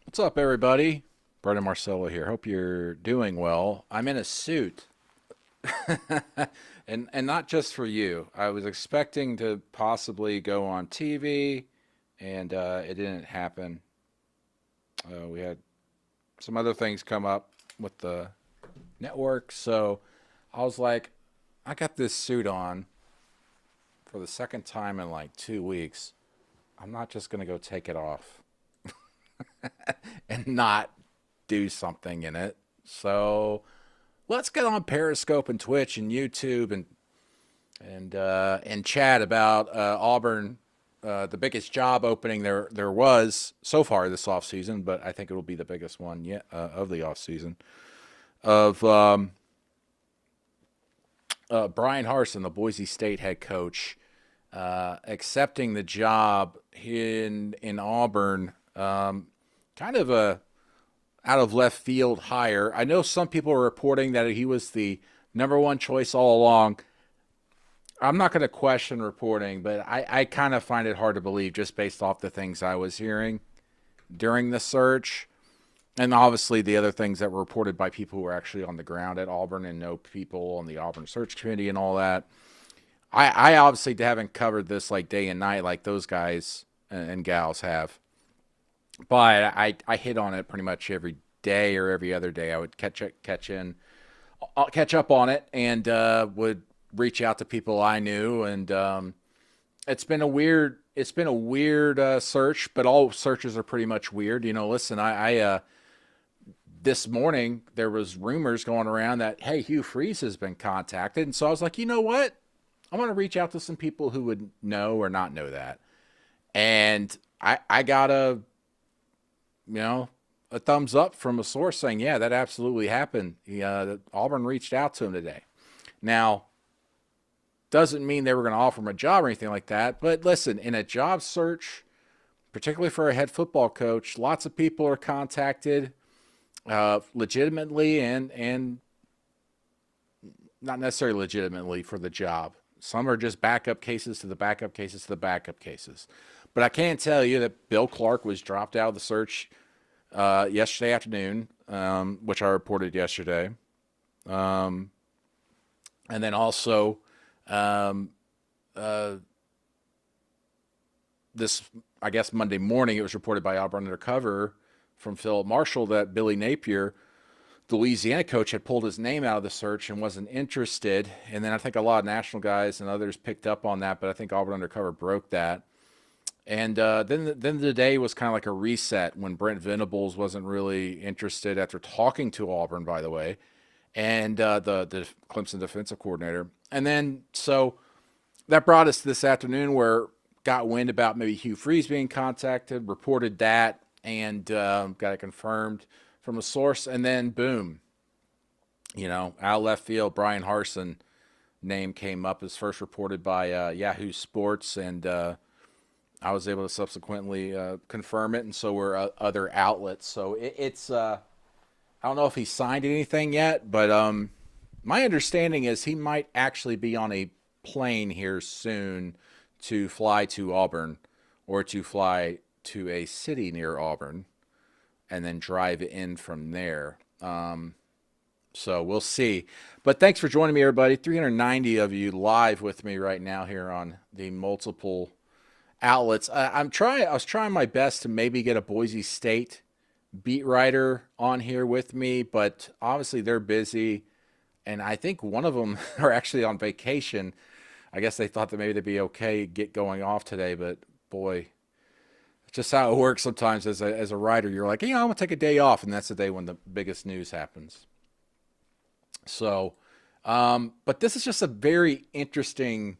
What's up, everybody? Brandon Marcello here. Hope you're doing well. I'm in a suit, and not just for you. I was expecting to possibly go on TV, and it didn't happen. We had some other things come up with the network, so I was like, I got this suit on for the second time in like 2 weeks. I'm not just gonna go take it off and not do something in it. So let's get on Periscope and Twitch and YouTube and chat about Auburn, the biggest job opening there was so far this offseason, but I think it will be the biggest one yet of the offseason of Bryan Harsin, the Boise State head coach, accepting the job in Auburn. Kind of a out of left field hire. I know some people are reporting that he was the number one choice all along. I'm not going to question reporting, but I kind of find it hard to believe just based off the things I was hearing during the search. And obviously the other things that were reported by people who were actually on the ground at Auburn and know people on the Auburn search committee and all that. I obviously haven't covered this like day and night like those guys and gals have. But I hit on it pretty much every day or every other day. I would catch up on it, and would reach out to people I knew. And it's been a weird search, but all searches are pretty much weird. Listen, I this morning there was rumors going around that hey, Hugh Freeze has been contacted, and so I was like, you know what? I want to reach out to some people who would know or not know that, and I got a thumbs up from a source saying, yeah, that absolutely happened. Auburn reached out to him today. Now, doesn't mean they were going to offer him a job or anything like that. But listen, in a job search, particularly for a head football coach, lots of people are contacted legitimately and not necessarily legitimately for the job. Some are just backup cases to the backup cases to the backup cases. But I can tell you that Bill Clark was dropped out of the search yesterday afternoon, which I reported yesterday. Um, and then also um, uh, this, I guess, Monday morning, it was reported by Auburn Undercover from Philip Marshall that Billy Napier, the Louisiana coach, had pulled his name out of the search and wasn't interested. And then I think a lot of national guys and others picked up on that, but I think Auburn Undercover broke that. And then the day was kind of like a reset when Brent Venables wasn't really interested after talking to Auburn, by the way, and the Clemson defensive coordinator. And then so that brought us to this afternoon where got wind about maybe Hugh Freeze being contacted, reported that, and got it confirmed from a source. And then boom, out of left field, Bryan Harsin name came up as first reported by Yahoo Sports, and I was able to subsequently confirm it, and so were other outlets. So it's I don't know if he signed anything yet, but my understanding is he might actually be on a plane here soon to fly to Auburn or to fly to a city near Auburn and then drive in from there. So we'll see. But thanks for joining me, everybody. 390 of you live with me right now here on the multiple outlets. I was trying my best to maybe get a Boise State beat writer on here with me, but obviously they're busy, and I think one of them are actually on vacation. I guess they thought that maybe they'd be okay get going off today, but boy, it's just how it works sometimes as a writer. You're like, I'm gonna take a day off, and that's the day when the biggest news happens. So, but this is just a very interesting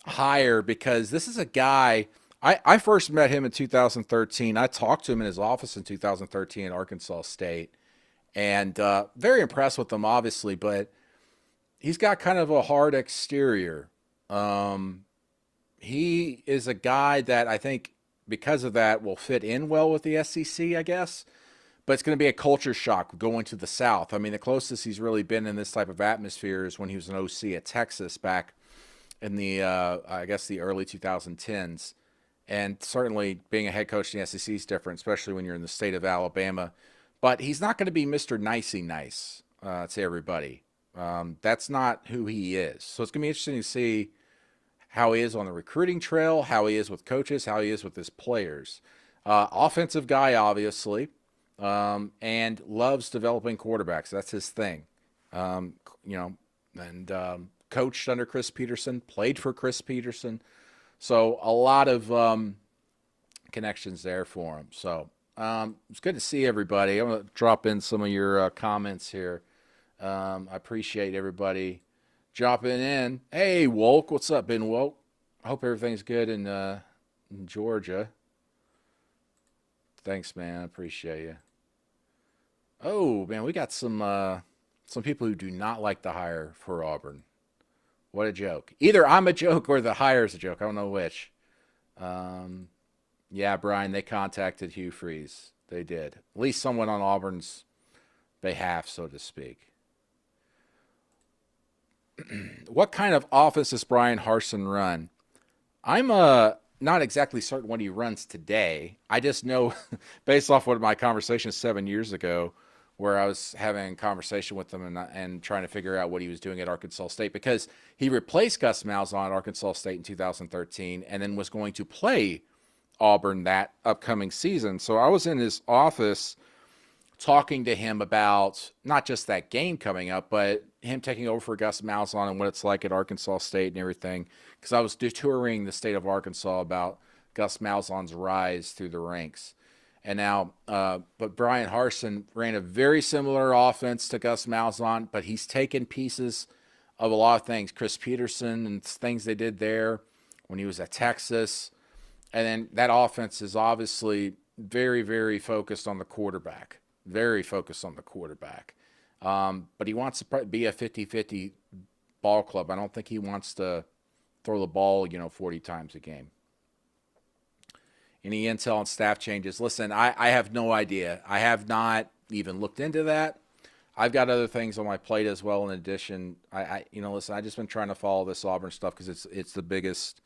hire because this is a guy. I first met him in 2013. I talked to him in his office in 2013 at Arkansas State, and very impressed with him, obviously. But he's got kind of a hard exterior. He is a guy that I think because of that will fit in well with the SEC, I guess. But it's going to be a culture shock going to the South. I mean, the closest he's really been in this type of atmosphere is when he was an OC at Texas back in the I guess the early 2010s, And certainly being a head coach in the SEC is different, especially when you're in the state of Alabama. But he's not going to be Mr. Nicey Nice to everybody. That's not who he is. So it's going to be interesting to see how he is on the recruiting trail, how he is with coaches, how he is with his players. Offensive guy, obviously, and loves developing quarterbacks. That's his thing. Coached under Chris Peterson, played for Chris Peterson. So a lot of connections there for him. So it's good to see everybody. I'm going to drop in some of your comments here. I appreciate everybody dropping in. Hey, Woke. What's up, Ben Woke? I hope everything's good in Georgia. Thanks, man. I appreciate you. Oh, man, we got some people who do not like the hire for Auburn. What a joke. Either I'm a joke or the hire's a joke. I don't know which. Yeah, Brian, they contacted Hugh Freeze. They did. At least someone on Auburn's behalf, so to speak. What kind of offense does Bryan Harsin run? I'm not exactly certain what he runs today. I just know, based off of my conversation 7 years ago, where I was having a conversation with him and trying to figure out what he was doing at Arkansas State, because he replaced Gus Malzahn at Arkansas State in 2013 and then was going to play Auburn that upcoming season. So I was in his office talking to him about not just that game coming up, but him taking over for Gus Malzahn and what it's like at Arkansas State and everything, because I was touring the state of Arkansas about Gus Malzahn's rise through the ranks. And now, but Bryan Harsin ran a very similar offense to Gus Malzahn, but he's taken pieces of a lot of things. Chris Peterson and things they did there when he was at Texas. And then that offense is obviously very, very focused on the quarterback. Very focused on the quarterback. But he wants to be a 50-50 ball club. I don't think he wants to throw the ball, 40 times a game. Any intel on staff changes? Listen, I have no idea. I have not even looked into that. I've got other things on my plate as well. In addition, listen, I've just been trying to follow this Auburn stuff because it's the biggest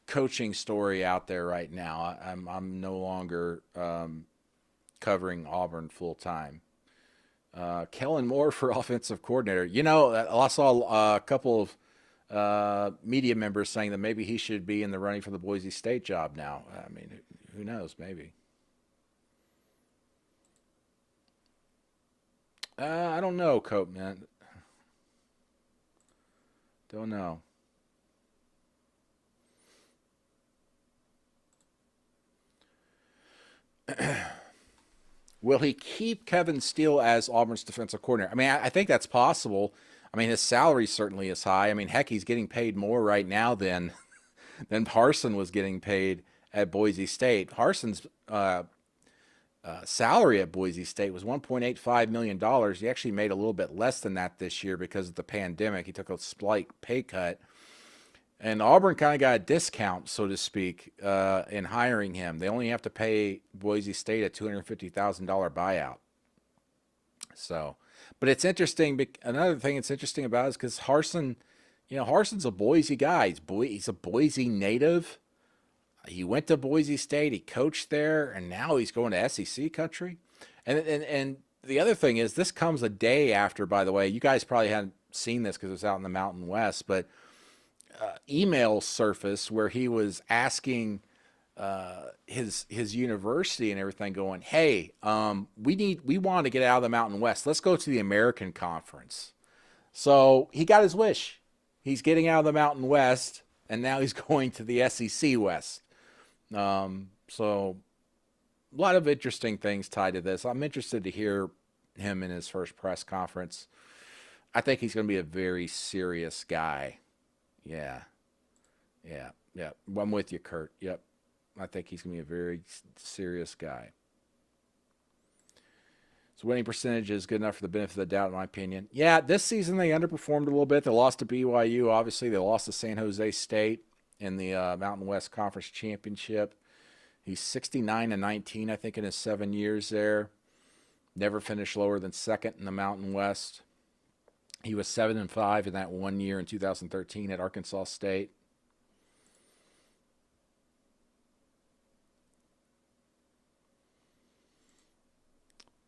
coaching story out there right now. I'm no longer covering Auburn full time. Kellen Moore for offensive coordinator. I saw a couple of media members saying that maybe he should be in the running for the Boise State job now. I mean, who knows? Maybe. I don't know, Cope, man. Don't know. Will he keep Kevin Steele as Auburn's defensive coordinator? I mean, I think that's possible. I mean, his salary certainly is high. I mean, heck, he's getting paid more right now than Harsin was getting paid at Boise State. Harsin's salary at Boise State was $1.85 million. He actually made a little bit less than that this year because of the pandemic. He took a slight pay cut. And Auburn kind of got a discount, so to speak, in hiring him. They only have to pay Boise State a $250,000 buyout. So, but it's interesting. Another thing that's interesting about it is because Harsin, Harsin's a Boise guy. He's a Boise native. He went to Boise State. He coached there, and now he's going to SEC country. And the other thing is, this comes a day after. By the way, you guys probably hadn't seen this because it was out in the Mountain West, but email surfaced where he was asking his university and everything, going, "Hey, we want to get out of the Mountain West. Let's go to the American Conference." So he got his wish. He's getting out of the Mountain West, and now he's going to the SEC West. So a lot of interesting things tied to this. I'm interested to hear him in his first press conference. I think he's going to be a very serious guy. Yeah. I'm with you, Kurt. Yep. I think he's going to be a very serious guy. So winning percentage is good enough for the benefit of the doubt, in my opinion. Yeah, this season they underperformed a little bit. They lost to BYU. Obviously, they lost to San Jose State in the Mountain West Conference Championship. He's 69-19, I think, in his 7 years there. Never finished lower than second in the Mountain West. He was 7-5 in that 1 year in 2013 at Arkansas State.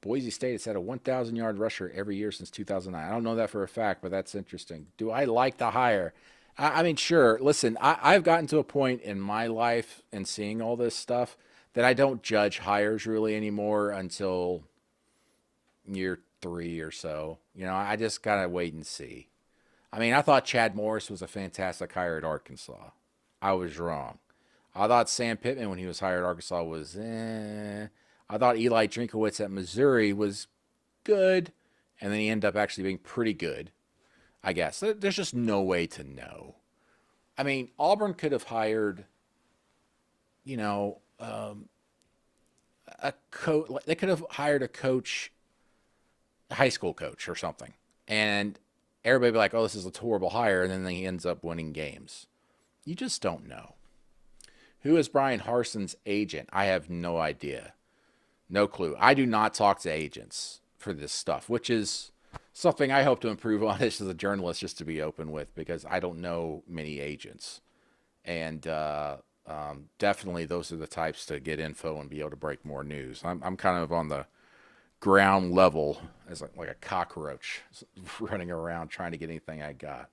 Boise State has had a 1,000-yard rusher every year since 2009. I don't know that for a fact, but that's interesting. Do I like the hire? I mean, sure. Listen, I've gotten to a point in my life and seeing all this stuff that I don't judge hires really anymore until year 3 or so. I just gotta wait and see. I mean, I thought Chad Morris was a fantastic hire at Arkansas. I was wrong. I thought Sam Pittman, when he was hired at Arkansas, was I thought Eli Drinkowitz at Missouri was good, and then he ended up actually being pretty good, I guess. There's just no way to know. I mean, Auburn could have hired, a coach. They could have hired a coach, a high school coach or something, and everybody would be like, "Oh, this is a horrible hire," and then he ends up winning games. You just don't know. Who is Bryan Harsin's agent? I have no idea. No clue. I do not talk to agents for this stuff, which is something I hope to improve on as a journalist, just to be open with, because I don't know many agents. And definitely those are the types to get info and be able to break more news. I'm kind of on the ground level as like a cockroach running around trying to get anything I got.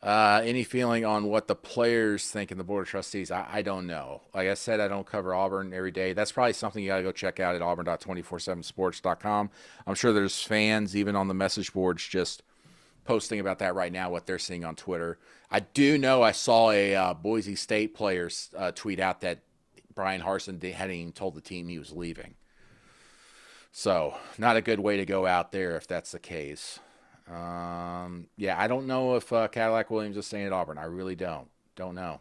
Any feeling on what the players think in the Board of Trustees? I don't know. Like I said, I don't cover Auburn every day. That's probably something you got to go check out at auburn.247sports.com. I'm sure there's fans even on the message boards just posting about that right now, what they're seeing on Twitter. I do know I saw a Boise State player tweet out that Bryan Harsin hadn't even told the team he was leaving. So not a good way to go out there if that's the case. Yeah, I don't know if Cadillac Williams is staying at Auburn. I really don't know.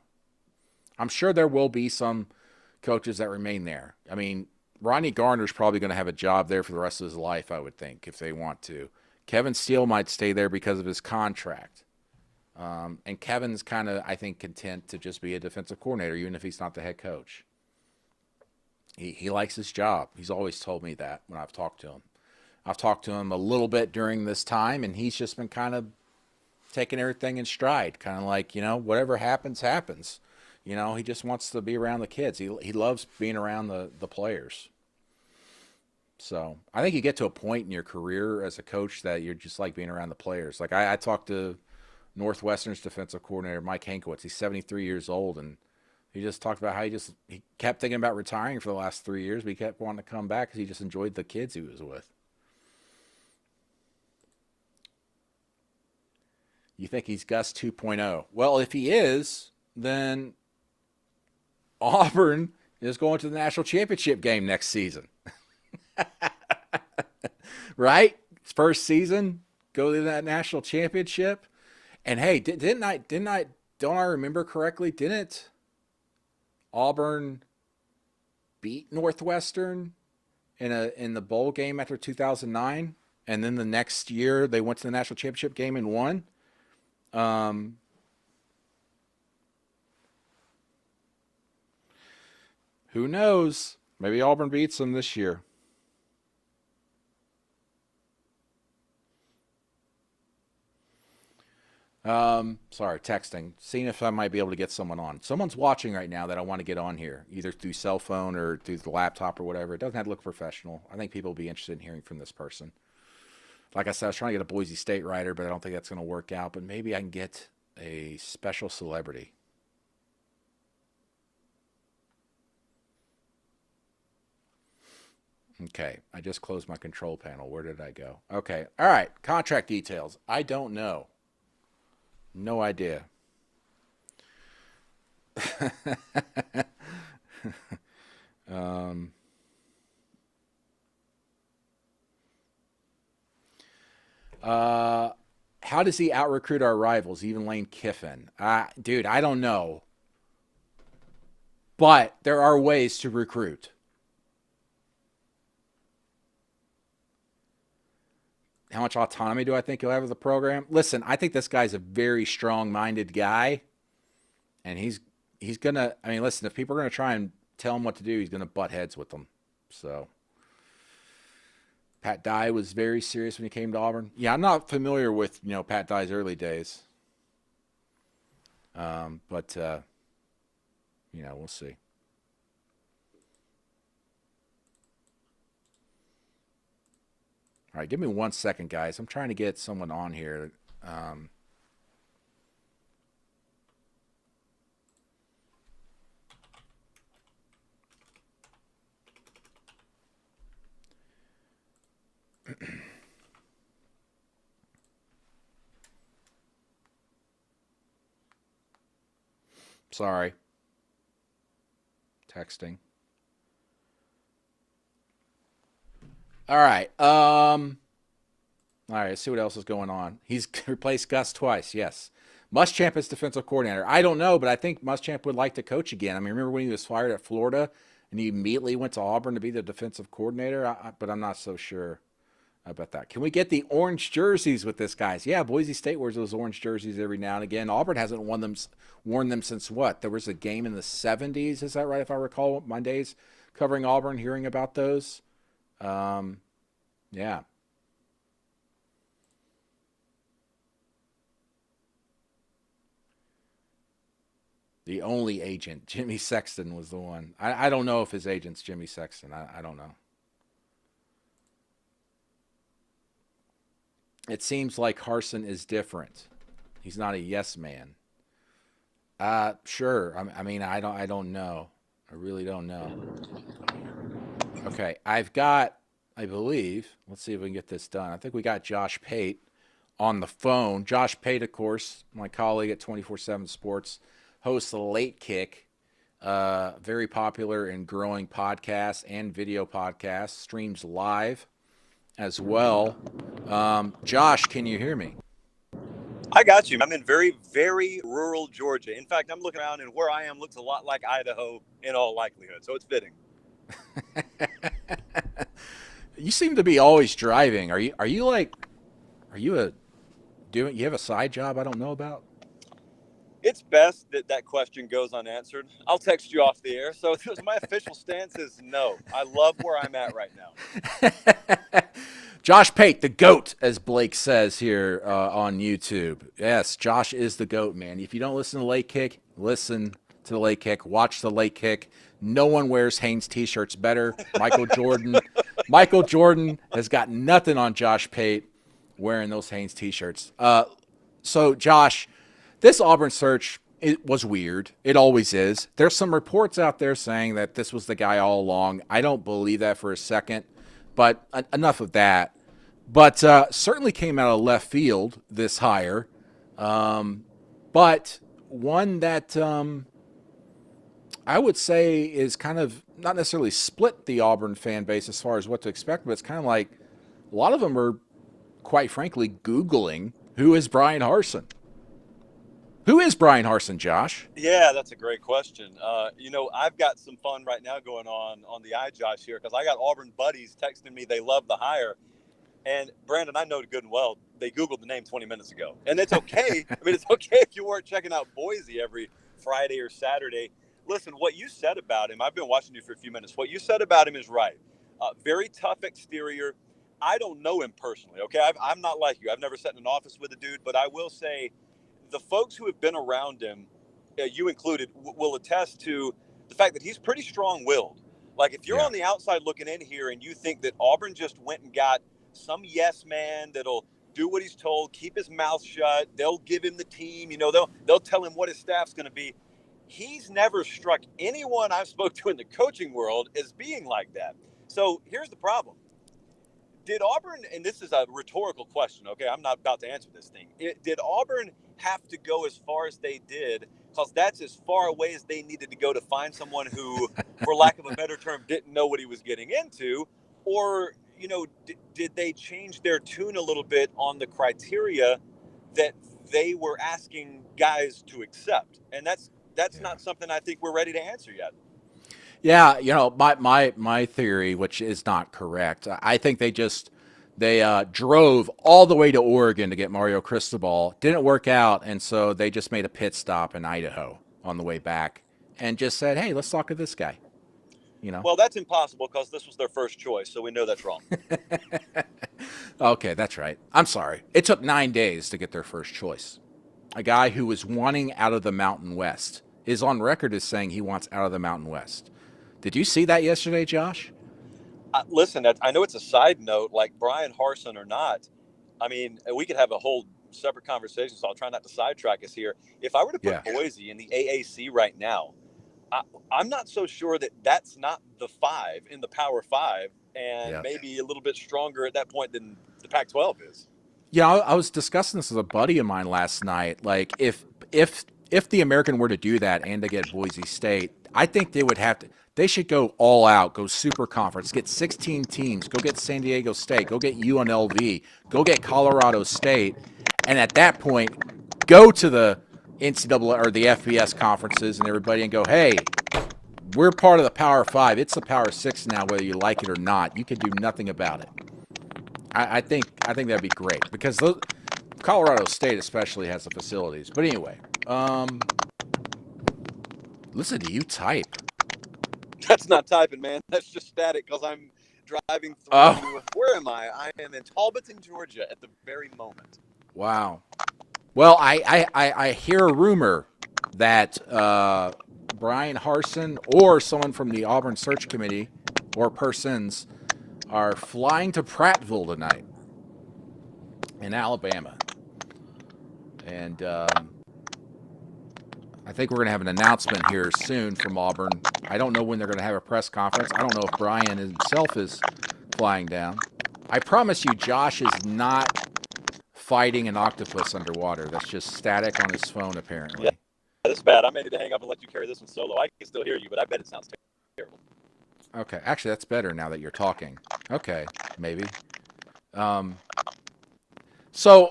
I'm sure there will be some coaches that remain there. I mean, Ronnie Garner's probably going to have a job there for the rest of his life, I would think, if they want to. Kevin Steele might stay there because of his contract. And Kevin's kind of, I think, content to just be a defensive coordinator, even if he's not the head coach. He likes his job. He's always told me that when I've talked to him. I've talked to him a little bit during this time, and he's just been kind of taking everything in stride, kind of like, whatever happens, happens. He just wants to be around the kids. He loves being around the players. So I think you get to a point in your career as a coach that you're just like being around the players. Like I talked to Northwestern's defensive coordinator, Mike Hankwitz. He's 73 years old, and he just talked about how he kept thinking about retiring for the last 3 years, but he kept wanting to come back because he just enjoyed the kids he was with. You think he's Gus 2.0? Well, if he is, then Auburn is going to the national championship game next season. Right? First season, go to that national championship. And hey, don't I remember correctly? Didn't Auburn beat Northwestern in the bowl game after 2009? And then the next year they went to the national championship game and won? Who knows? Maybe Auburn beats them this year. Sorry, texting. Seeing if I might be able to get someone on. Someone's watching right now that I want to get on here, either through cell phone or through the laptop or whatever. It doesn't have to look professional. I think people will be interested in hearing from this person. Like I said, I was trying to get a Boise State writer, but I don't think that's going to work out. But maybe I can get a special celebrity. Okay, I just closed my control panel. Where did I go? Okay, all right, contract details. I don't know. No idea. um, how does he out-recruit our rivals, even Lane Kiffin? Dude, I don't know. But there are ways to recruit. How much autonomy do I think he'll have with the program? Listen, I think this guy's a very strong-minded guy. And he's going to, I mean, listen, if people are going to try and tell him what to do, he's going to butt heads with them. So Pat Dye was very serious when he came to Auburn. Yeah, I'm not familiar with, Pat Dye's early days. But we'll see. All right, give me 1 second, guys. I'm trying to get someone on here. Sorry. Texting. All right. All right, let's see what else is going on. He's replaced Gus twice, yes. Muschamp is defensive coordinator. I don't know, but I think Muschamp would like to coach again. I mean, remember when he was fired at Florida and he immediately went to Auburn to be the defensive coordinator? But I'm not so sure about that. Can we get the orange jerseys with this, guys? Yeah, Boise State wears those orange jerseys every now and again. Auburn hasn't worn them since what? There was a game in the 70s, is that right, if I recall? My days covering Auburn, hearing about those. Yeah. The only agent, Jimmy Sexton, was the one. I don't know if his agent's Jimmy Sexton. I don't know. It seems like Harsin is different. He's not a yes man. Sure. I mean, I don't know. I really don't know. Okay, I've got, I believe, let's see if we can get this done. I think we got Josh Pate on the phone. Josh Pate, of course, my colleague at 24/7 Sports, hosts the Late Kick, very popular and growing podcast and video podcast, streams live as well. Josh, can you hear me? I got you. I'm in very, very rural Georgia. In fact, I'm looking around, and where I am looks a lot like Idaho in all likelihood, so it's fitting. You seem to be always driving. Are you you have a side job I don't know about? It's best that question goes unanswered. I'll text you off the air. So my official stance is no. I love where I'm at right now. Josh Pate, the GOAT, as Blake says here on YouTube. Yes, Josh is the GOAT, man. If you don't listen to Late Kick, listen to the Late Kick. Watch the Late Kick. No one wears Hanes T-shirts better. Michael Jordan. Michael Jordan has got nothing on Josh Pate wearing those Hanes T-shirts. So, Josh, this Auburn search, it was weird. It always is. There's some reports out there saying that this was the guy all along. I don't believe that for a second, but enough of that. But certainly came out of left field, this hire. But one that I would say is kind of not necessarily split the Auburn fan base as far as what to expect, but it's kind of like a lot of them are, quite frankly, Googling who is Bryan Harsin. Who is Bryan Harsin, Josh? Yeah, that's a great question. I've got some fun right now going on the iJosh here because I got Auburn buddies texting me they love the hire. And Brandon, I know good and well, they Googled the name 20 minutes ago. And it's okay. I mean, it's okay if you weren't checking out Boise every Friday or Saturday. Listen, what you said about him, I've been watching you for a few minutes. What you said about him is right. Very tough exterior. I don't know him personally, okay? I'm not like you. I've never sat in an office with a dude, but I will say the folks who have been around him, you included, will attest to the fact that he's pretty strong-willed. Like, if you're on the outside looking in here and you think that Auburn just went and got some yes man that'll do what he's told, keep his mouth shut, they'll give him the team, they'll tell him what his staff's going to be. He's never struck anyone I've spoke to in the coaching world as being like that. So here's the problem. Did Auburn, and this is a rhetorical question, okay, I'm not about to answer this thing. Did Auburn have to go as far as they did because that's as far away as they needed to go to find someone who, for lack of a better term, didn't know what he was getting into? Or, did they change their tune a little bit on the criteria that they were asking guys to accept? And that's not something I think we're ready to answer yet. Yeah, my theory, which is not correct, I think they drove all the way to Oregon to get Mario Cristobal. Didn't work out, and so they just made a pit stop in Idaho on the way back and just said, hey, let's talk to this guy. Well, that's impossible because this was their first choice, so we know that's wrong. Okay, that's right. I'm sorry. It took 9 days to get their first choice. A guy who was wanting out of the Mountain West is on record as saying he wants out of the Mountain West. Did you see that yesterday, Josh? Listen, I know it's a side note, like Bryan Harsin or not. I mean, we could have a whole separate conversation, so I'll try not to sidetrack us here. If I were to Yeah. put Boise in the AAC right now, I'm not so sure that that's not the 5 in the Power 5, and Yeah. maybe a little bit stronger at that point than the Pac-12 is. Yeah, I was discussing this with a buddy of mine last night. Like, if the American were to do that and to get Boise State, I think they would have to. They should go all out, go super conference, get 16 teams, go get San Diego State, go get UNLV, go get Colorado State, and at that point, go to the NCAA or the FBS conferences and everybody and go, hey, we're part of the Power Five. It's the Power Six now, whether you like it or not. You can do nothing about it. I think that'd be great because Colorado State especially has the facilities. But anyway, listen to you type. That's not typing, man. That's just static because I'm driving through. Oh. Where am I? I am in Talbotton, Georgia at the very moment. Wow. Well, I hear a rumor that Bryan Harsin or someone from the Auburn Search Committee or persons are flying to Prattville tonight in Alabama. And I think we're going to have an announcement here soon from Auburn. I don't know when they're going to have a press conference. I don't know if Bryan himself is flying down. I promise you, Josh is not fighting an octopus underwater. That's just static on his phone, apparently. Yeah, that's bad. I may need to hang up and let you carry this one solo. I can still hear you, but I bet it sounds terrible. Okay. Actually, that's better now that you're talking. Okay. Maybe. So,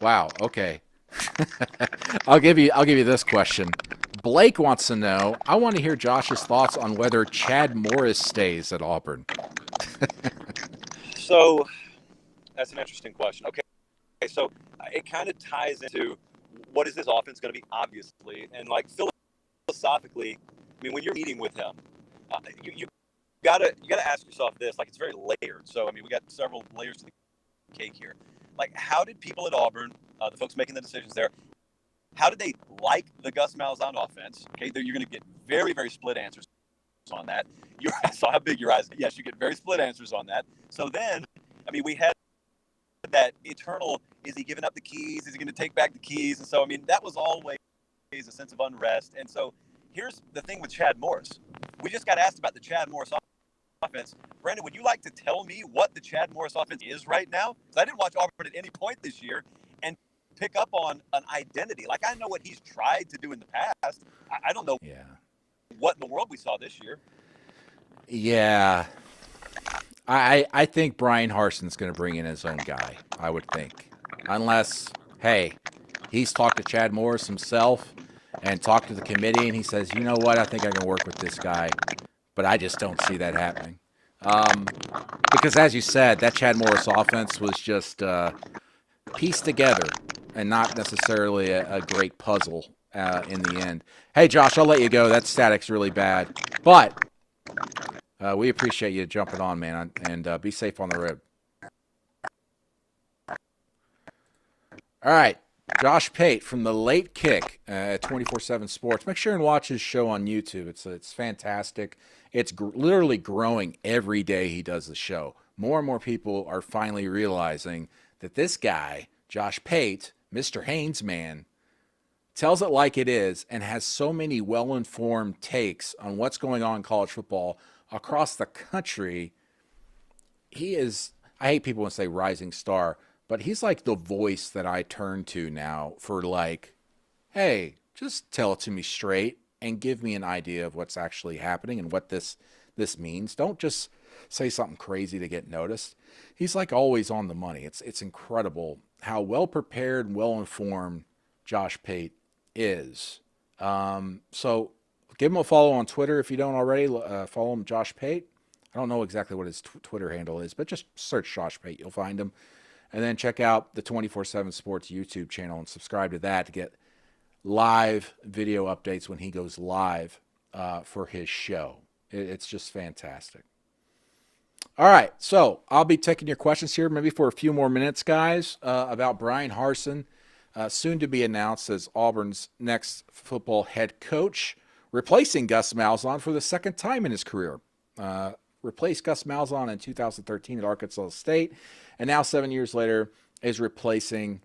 wow. Okay. I'll give you this question. Blake wants to know. I want to hear Josh's thoughts on whether Chad Morris stays at Auburn. So, that's an interesting question. Okay, so it kind of ties into what is this offense going to be, obviously, and like philosophically. I mean, when you're meeting with him, you gotta ask yourself this. Like, it's very layered. So, I mean, we got several layers to the cake here. Like, how did people at Auburn, the folks making the decisions there, how did they like the Gus Malzahn offense? Okay, you're going to get very, very split answers on that. I saw how big your eyes. Yes, you get very split answers on that. So then, I mean, we had that eternal, is he giving up the keys? Is he going to take back the keys? And so, I mean, that was always a sense of unrest. And so here's the thing with Chad Morris. We just got asked about the Chad Morris offense. Brandon, would you like to tell me what the Chad Morris offense is right now? Because I didn't watch Auburn at any point this year and pick up on an identity. Like, I know what he's tried to do in the past. I don't know what in the world we saw this year. Yeah. I think Bryan Harsin's going to bring in his own guy, I would think. Unless, hey, he's talked to Chad Morris himself and talked to the committee, and he says, you know what, I think I can work with this guy. But I just don't see that happening. Because as you said, that Chad Morris offense was just pieced together and not necessarily a great puzzle in the end. Hey, Josh, I'll let you go. That static's really bad. But we appreciate you jumping on, man, and be safe on the road. All right. Josh Pate from the Late Kick at 24/7 Sports. Make sure and watch his show on YouTube. It's fantastic. It's literally growing every day he does the show. More and more people are finally realizing that this guy, Josh Pate, Mr. Haynes man, tells it like it is and has so many well-informed takes on what's going on in college football across the country. He is, I hate people when say rising star, but he's like the voice that I turn to now for like, hey, just tell it to me straight and give me an idea of what's actually happening and what this means. Don't just say something crazy to get noticed. He's like always on the money. It's incredible how well prepared and well informed Josh Pate is. So give him a follow on Twitter if you don't already. Follow him, Josh Pate. I don't know exactly what his Twitter handle is, but just search Josh Pate. You'll find him. And then check out the 24/7 Sports YouTube channel and subscribe to that to get live video updates when he goes live for his show. It's just fantastic. All right, so I'll be taking your questions here maybe for a few more minutes, guys, about Bryan Harsin, soon to be announced as Auburn's next football head coach, replacing Gus Malzahn for the second time in his career. replaced Gus Malzahn in 2013 at Arkansas State, and now 7 years later is replacing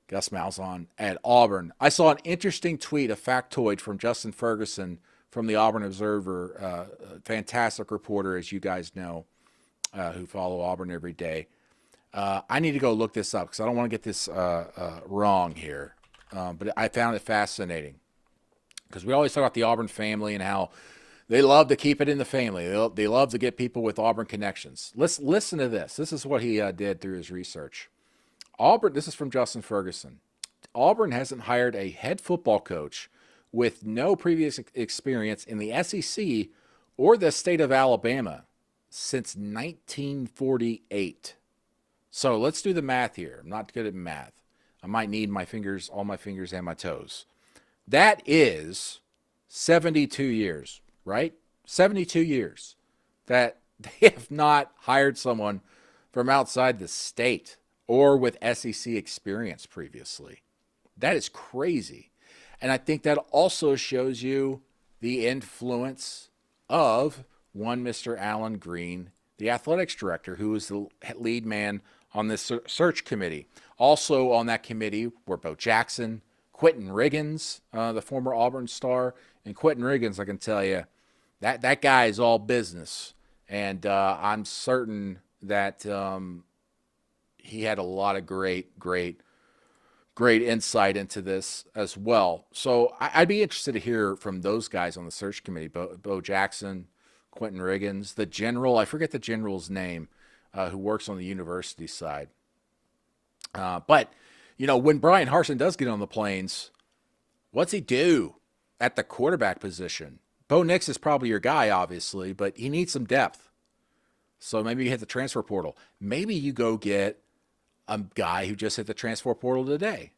Gus Malzahn at Auburn. I saw an interesting tweet, a factoid from Justin Ferguson from the Auburn Observer, a fantastic reporter, as you guys know, who follow Auburn every day. I need to go look this up because I don't want to get this wrong here. But I found it fascinating because we always talk about the Auburn family and how they love to keep it in the family. They love to get people with Auburn connections. Listen to this. This is what he did through his research. Auburn, this is from Justin Ferguson. Auburn hasn't hired a head football coach with no previous experience in the SEC or the state of Alabama since 1948. So let's do the math here. I'm not good at math. I might need my fingers, all my fingers and my toes. That is 72 years, right? 72 years that they have not hired someone from outside the state or with SEC experience previously. That is crazy. And I think that also shows you the influence of one Mr. Alan Green, the athletics director, who is the lead man on this search committee. Also on that committee were Bo Jackson, Quentin Riggins, the former Auburn star. And Quentin Riggins, I can tell you, that guy is all business. And I'm certain that he had a lot of great insight into this as well. So I'd be interested to hear from those guys on the search committee, Bo Jackson, Quentin Riggins, the general, I forget the general's name, who works on the university side. But, when Bryan Harsin does get on the Plains, what's he do at the quarterback position? Bo Nix is probably your guy, obviously, but he needs some depth. So maybe you hit the transfer portal. Maybe you go get a guy who just hit the transfer portal today.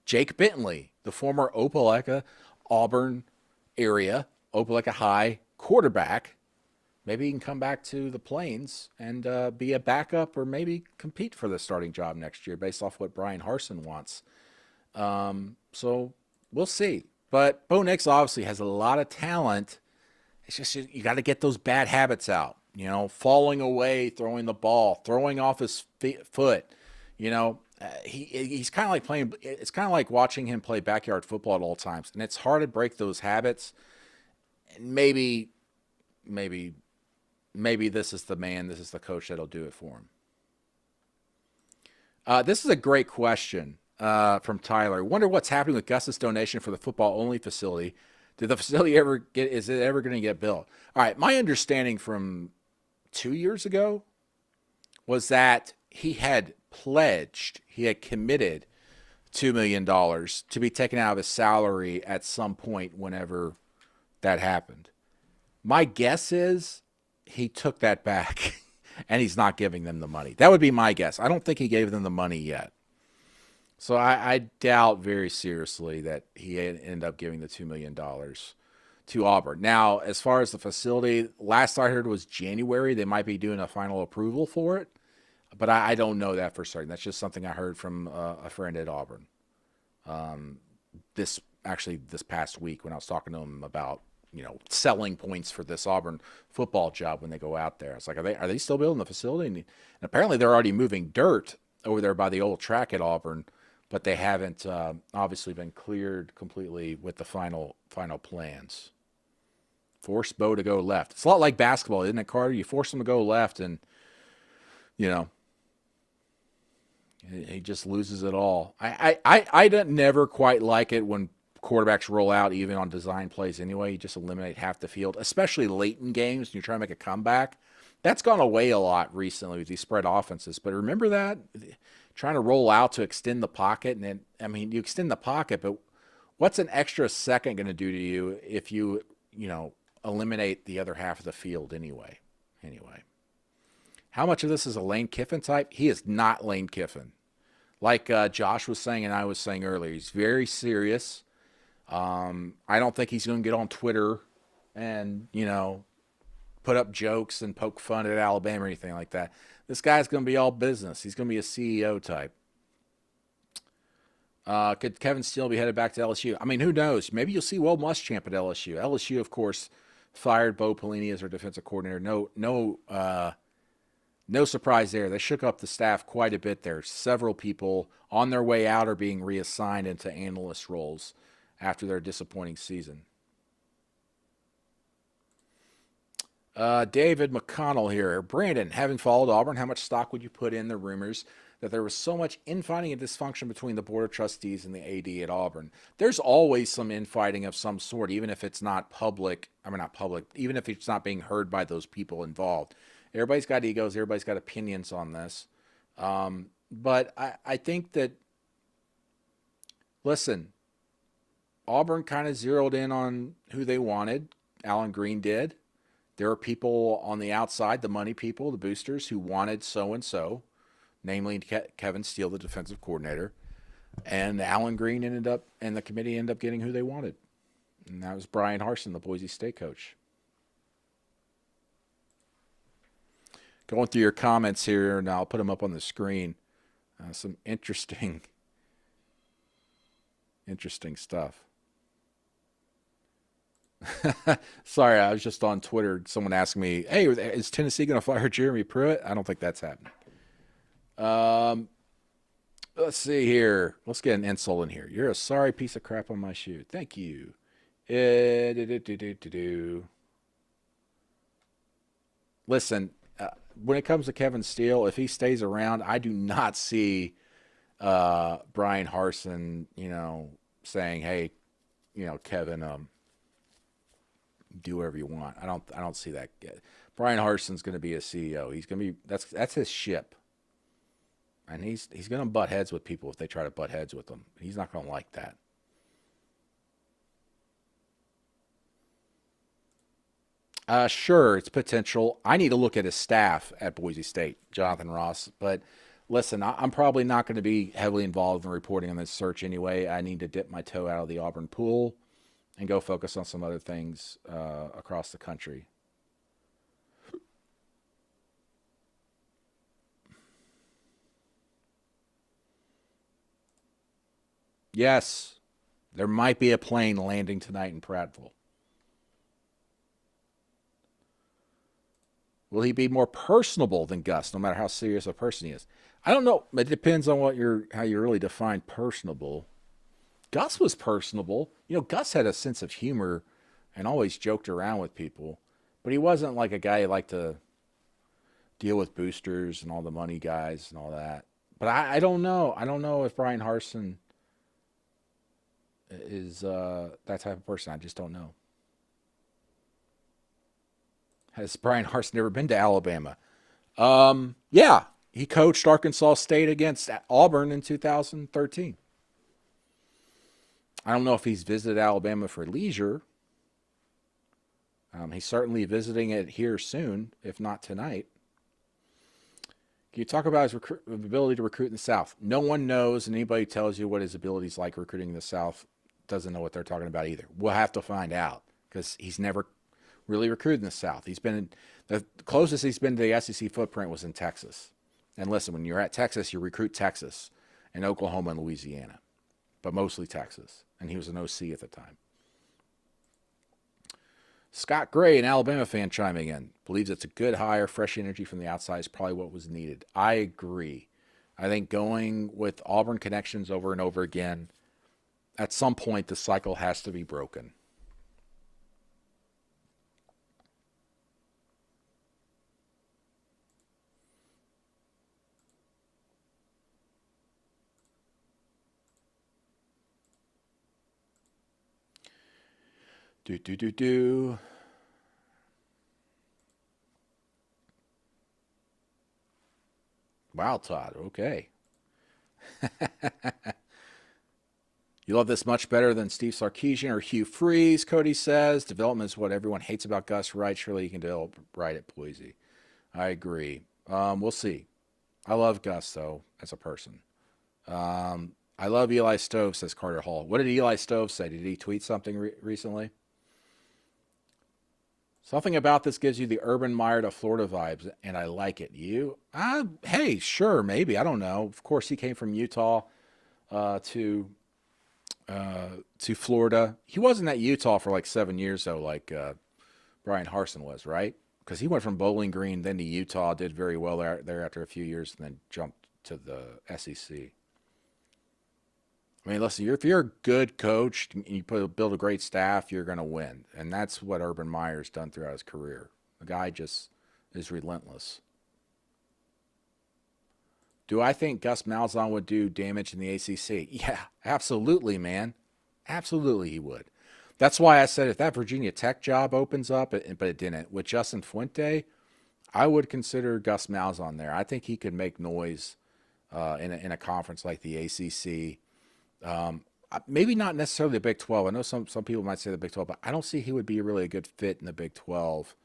Jake Bentley, the former Opelika, Auburn area, Opelika High quarterback. Maybe he can come back to the Plains and be a backup or maybe compete for the starting job next year based off what Bryan Harsin wants. So we'll see. But Bo Nix obviously has a lot of talent. It's just you got to get those bad habits out. Falling away, throwing the ball, throwing off his foot. He's kind of like playing. It's kind of like watching him play backyard football at all times, and it's hard to break those habits. And maybe this is the man. This is the coach that'll do it for him. This is a great question from Tyler. Wonder what's happening with Gus's donation for the football-only facility. Did the facility is it ever going to get built? All right, my understanding from 2 years ago was that he had committed $2 million to be taken out of his salary at some point whenever that happened. My guess is he took that back and he's not giving them the money. That would be my guess. I don't think he gave them the money yet. So I doubt very seriously that he ended up giving the $2 million to Auburn. Now, as far as the facility, last I heard was January. They might be doing a final approval for it, but I don't know that for certain. That's just something I heard from a friend at Auburn. This past week when I was talking to him about selling points for this Auburn football job when they go out there. It's like, are they still building the facility? And apparently they're already moving dirt over there by the old track at Auburn, but they haven't obviously been cleared completely with the final plans. Force Bo to go left. It's a lot like basketball, isn't it, Carter? You force him to go left and, he just loses it all. I never quite like it when quarterbacks roll out even on design plays anyway. You just eliminate half the field, especially late in games when you're trying to make a comeback. That's gone away a lot recently with these spread offenses. But remember that? Trying to roll out to extend the pocket. And then, you extend the pocket, but what's an extra second going to do to you if you eliminate the other half of the field anyway? How much of this is a Lane Kiffin type? He is not Lane Kiffin. Like Josh was saying and I was saying earlier, he's very serious. I don't think he's going to get on Twitter and, put up jokes and poke fun at Alabama or anything like that. This guy's going to be all business. He's going to be a CEO type. Could Kevin Steele be headed back to LSU? Who knows? Maybe you'll see Will Muschamp at LSU. LSU, of course, fired Bo Pelini as their defensive coordinator. No surprise there. They shook up the staff quite a bit there. Several people on their way out are being reassigned into analyst roles after their disappointing season. David McConnell here. Brandon, having followed Auburn, how much stock would you put in the rumors that there was so much infighting and dysfunction between the board of trustees and the AD at Auburn? There's always some infighting of some sort, even if it's not public. Even if it's not being heard by those people involved. Everybody's got egos. Everybody's got opinions on this. But I think that, listen, Auburn kind of zeroed in on who they wanted. Alan Green did. There are people on the outside, the money people, the boosters, who wanted so-and-so, namely Kevin Steele, the defensive coordinator. And Alan Green and the committee ended up getting who they wanted. And that was Bryan Harsin, the Boise State coach. Going through your comments here, and I'll put them up on the screen. Some interesting stuff. Sorry, I was just on Twitter. Someone asked me, hey, is Tennessee going to fire Jeremy Pruitt? I don't think that's happening. Let's see here. Let's get an insult in here. You're a sorry piece of crap on my shoe. Thank you. Listen, when it comes to Kevin Steele, if he stays around, I do not see Bryan Harsin, saying, hey, Kevin, do whatever you want. I don't see that. Bryan Harsin's going to be a CEO. He's going to be that's his ship, and he's going to butt heads with people if they try to butt heads with him. He's not going to like that. Sure, it's potential. I need to look at his staff at Boise State, Jonathan Ross. But listen, I'm probably not going to be heavily involved in reporting on this search anyway. I need to dip my toe out of the Auburn pool and go focus on some other things across the country. Yes, there might be a plane landing tonight in Prattville. Will he be more personable than Gus, no matter how serious a person he is? I don't know. It depends on how you really define personable. Gus was personable. Gus had a sense of humor and always joked around with people, but he wasn't like a guy who liked to deal with boosters and all the money guys and all that. But I don't know. I don't know if Bryan Harsin is that type of person. I just don't know. Has Bryan Harsin ever been to Alabama? Yeah, he coached Arkansas State against Auburn in 2013. I don't know if he's visited Alabama for leisure. He's certainly visiting it here soon, if not tonight. Can you talk about his ability to recruit in the South? No one knows, and anybody who tells you what his ability is like recruiting in the South doesn't know what they're talking about either. We'll have to find out because he's never really recruited in the South. The closest he's been to the SEC footprint was in Texas. And listen, when you're at Texas, you recruit Texas and Oklahoma and Louisiana, but mostly Texas. And he was an OC at the time. Scott Gray, an Alabama fan, chiming in, believes it's a good hire. Fresh energy from the outside is probably what was needed. I agree. I think going with Auburn connections over and over again, at some point the cycle has to be broken. Wow, Todd. Okay. You love this much better than Steve Sarkisian or Hugh Freeze, Cody says. Development is what everyone hates about Gus Wright. Surely he can develop right at Boise. I agree. We'll see. I love Gus, though, as a person. I love Eli Stove, says Carter Hall. What did Eli Stove say? Did he tweet something recently? Something about this gives you the Urban Meyer to Florida vibes, and I like it. You? Hey, sure, maybe. I don't know. Of course, he came from Utah to Florida. He wasn't at Utah for like 7 years, though, like Bryan Harsin was, right? Because he went from Bowling Green then to Utah, did very well there after a few years, and then jumped to the SEC. I mean, listen, if you're a good coach and you build a great staff, you're going to win. And that's what Urban Meyer's done throughout his career. The guy just is relentless. Do I think Gus Malzahn would do damage in the ACC? Yeah, absolutely, man. Absolutely he would. That's why I said if that Virginia Tech job opens up, but it didn't, with Justin Fuente, I would consider Gus Malzahn there. I think he could make noise in a conference like the ACC. Maybe not necessarily the Big 12. I know some people might say the Big 12, but I don't see he would be really a good fit in the Big 12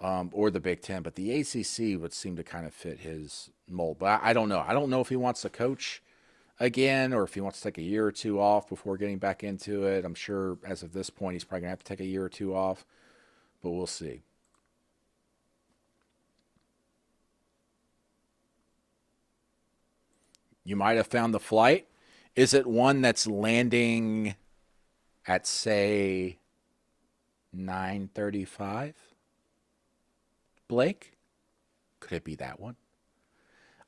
or the Big 10. But the ACC would seem to kind of fit his mold. But I don't know. I don't know if he wants to coach again or if he wants to take a year or two off before getting back into it. I'm sure as of this point, he's probably going to have to take a year or two off, but we'll see. You might have found the flight. Is it one that's landing at, say, 9:35? Blake? Could it be that one?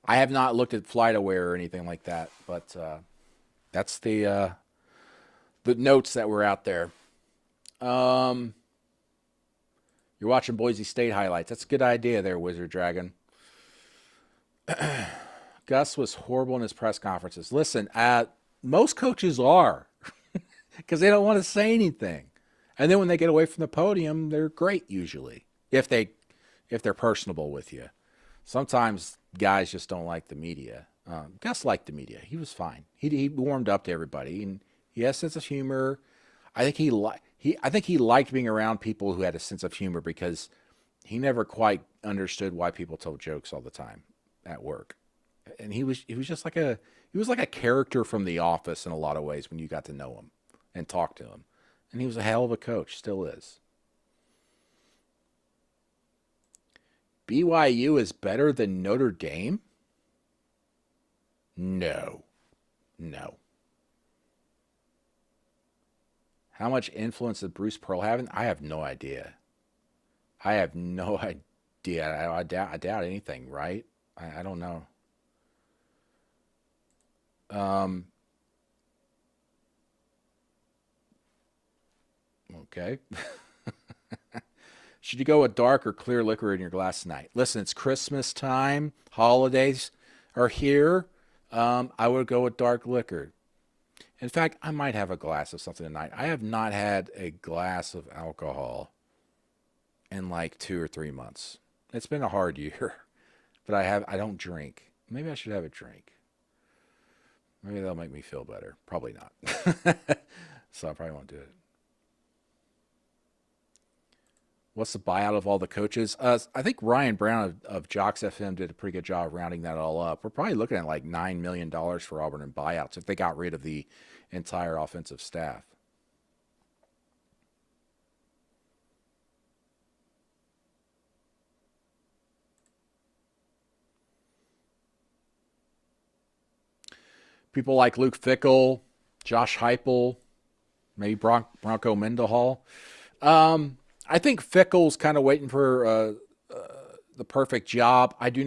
I have not looked at FlightAware or anything like that, but that's the notes that were out there. You're watching Boise State highlights. That's a good idea there, Wizard Dragon. Gus was horrible in his press conferences. Listen, most coaches are because they don't want to say anything. And then when they get away from the podium, they're great usually if they're personable with you. Sometimes guys just don't like the media. Gus liked the media. He was fine. He warmed up to everybody, and he has a sense of humor. I think he liked being around people who had a sense of humor because he never quite understood why people told jokes all the time at work. And he was just like a character from The Office in a lot of ways when you got to know him and talk to him. And he was a hell of a coach, still is. BYU is better than Notre Dame? No. How much influence did Bruce Pearl have? I have no idea. I doubt anything, right? I don't know. Okay. Should you go with dark or clear liquor in your glass tonight? Listen, it's Christmas time. Holidays are here. I would go with dark liquor. In fact, I might have a glass of something tonight. I have not had a glass of alcohol in like 2 or 3 months. It's been a hard year, but I don't drink. Maybe I should have a drink. Maybe that'll make me feel better. Probably not. So I probably won't do it. What's the buyout of all the coaches? I think Ryan Brown of Jocks FM did a pretty good job of rounding that all up. We're probably looking at like $9 million for Auburn in buyouts if they got rid of the entire offensive staff. People like Luke Fickell, Josh Heupel, maybe Bronco Mendenhall. I think Fickell's kind of waiting for the perfect job. I think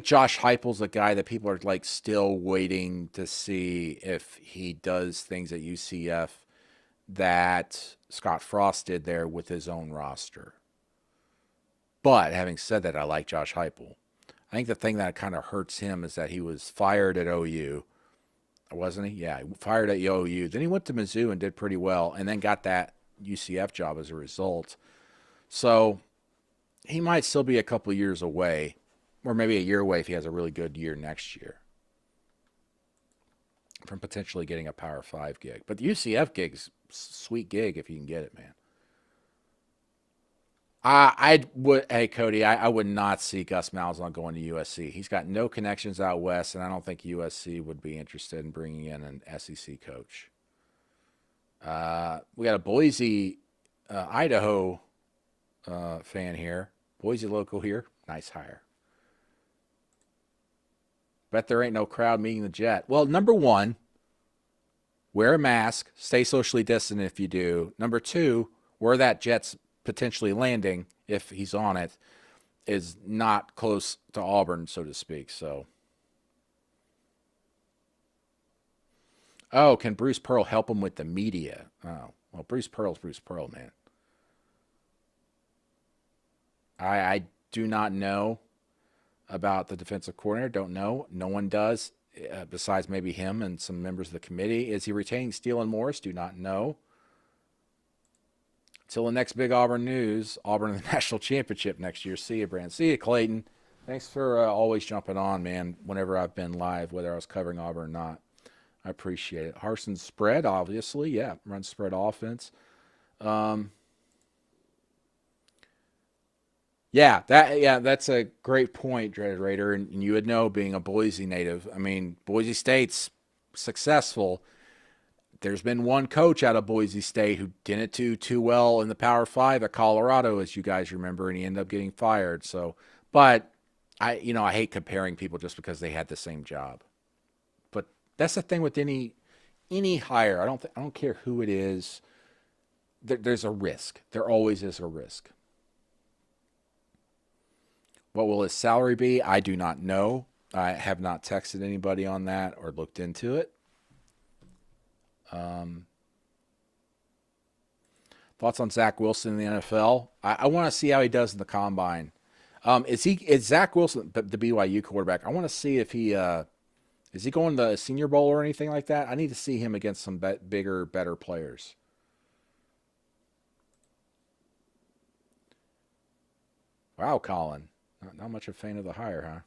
Josh Heupel's a guy that people are like still waiting to see if he does things at UCF that Scott Frost did there with his own roster. But having said that, I like Josh Heupel. I think the thing that kind of hurts him is that he was fired at OU. Wasn't he? Yeah, fired at OU. Then he went to Mizzou and did pretty well, and then got that UCF job as a result. So he might still be a couple of years away, or maybe a year away if he has a really good year next year from potentially getting a Power 5 gig. But the UCF gig's a sweet gig if you can get it, man. Hey, Cody, I would not see Gus Malzahn going to USC. He's got no connections out west, and I don't think USC would be interested in bringing in an SEC coach. We got a Boise, Idaho fan here. Boise local here. Nice hire. Bet there ain't no crowd meeting the Jet. Well, number one, wear a mask. Stay socially distant if you do. Number two, where that jet's potentially landing, if he's on it, is not close to Auburn, so to speak. So, oh, can Bruce Pearl help him with the media? Oh, well, Bruce Pearl's Bruce Pearl, man. I do not know about the defensive coordinator. Don't know. No one does, besides maybe him and some members of the committee. Is he retaining Steele and Morris? Do not know. Till the next big Auburn news, Auburn in the national championship next year. See you, Brand. See you, Clayton. Thanks for always jumping on, man, whenever I've been live, whether I was covering Auburn or not. I appreciate it. Harsin's spread, obviously. Yeah, run spread offense. Yeah, that's a great point, Dreaded Raider. And you would know, being a Boise native. I mean, Boise State's successful. There's been one coach out of Boise State who didn't do too well in the Power 5 at Colorado, as you guys remember, and he ended up getting fired. So, but I hate comparing people just because they had the same job. But that's the thing with any hire. I don't care who it is. There's a risk. There always is a risk. What will his salary be? I do not know. I have not texted anybody on that or looked into it. Thoughts on Zach Wilson in the NFL? I want to see how he does in the combine. Is Zach Wilson the BYU quarterback? I want to see if he is he going to the Senior Bowl or anything like that. I need to see him against some bigger, better players. Wow, Colin, not much of a fan of the hire, huh?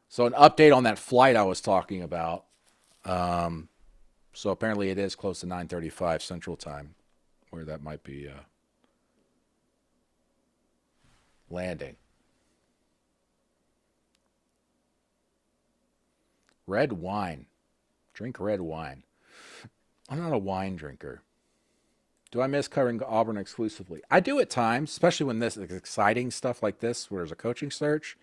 So an update on that flight I was talking about. So apparently it is close to 9:35 Central Time, where that might be landing. Red wine. Drink red wine. I'm not a wine drinker. Do I miss covering Auburn exclusively? I do at times, especially when this is exciting stuff like this, where there's a coaching search.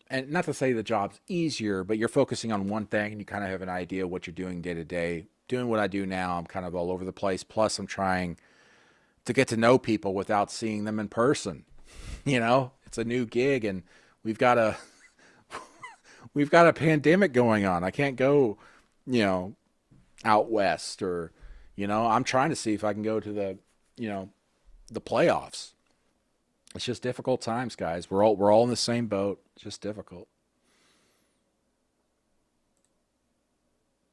And not to say the job's easier, but you're focusing on one thing and you kind of have an idea of what you're doing day to day. Doing what I do now, I'm kind of all over the place. Plus, I'm trying to get to know people without seeing them in person. It's a new gig, and we've got a pandemic going on. I can't go, out west, or, I'm trying to see if I can go to the playoffs. It's just difficult times, guys. We're all in the same boat. It's just difficult.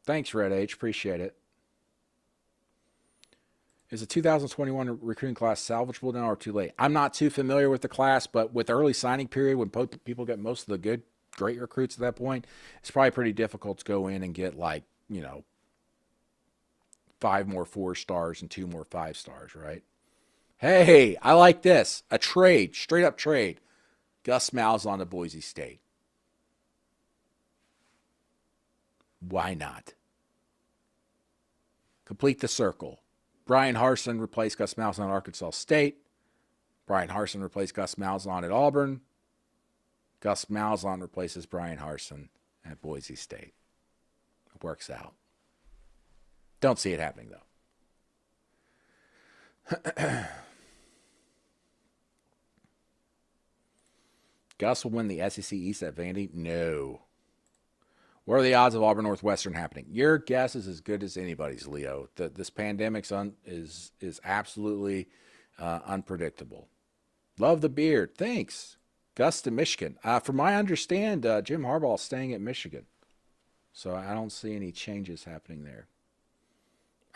Thanks, Red H. Appreciate it. Is the 2021 recruiting class salvageable now or too late? I'm not too familiar with the class, but with early signing period, when people get most of the great recruits at that point, it's probably pretty difficult to go in and get 5 more 4-stars and 2 more 5-stars, right? Hey, I like this. A trade, straight up trade. Gus Malzahn to Boise State. Why not? Complete the circle. Bryan Harsin replaced Gus Malzahn at Arkansas State. Bryan Harsin replaced Gus Malzahn at Auburn. Gus Malzahn replaces Bryan Harsin at Boise State. It works out. Don't see it happening, though. Gus will win the SEC East at Vandy? No. What are the odds of Auburn Northwestern happening? Your guess is as good as anybody's, Leo. This pandemic is absolutely unpredictable. Love the beard. Thanks. Gus to Michigan. From my understand, Jim Harbaugh is staying at Michigan. So I don't see any changes happening there.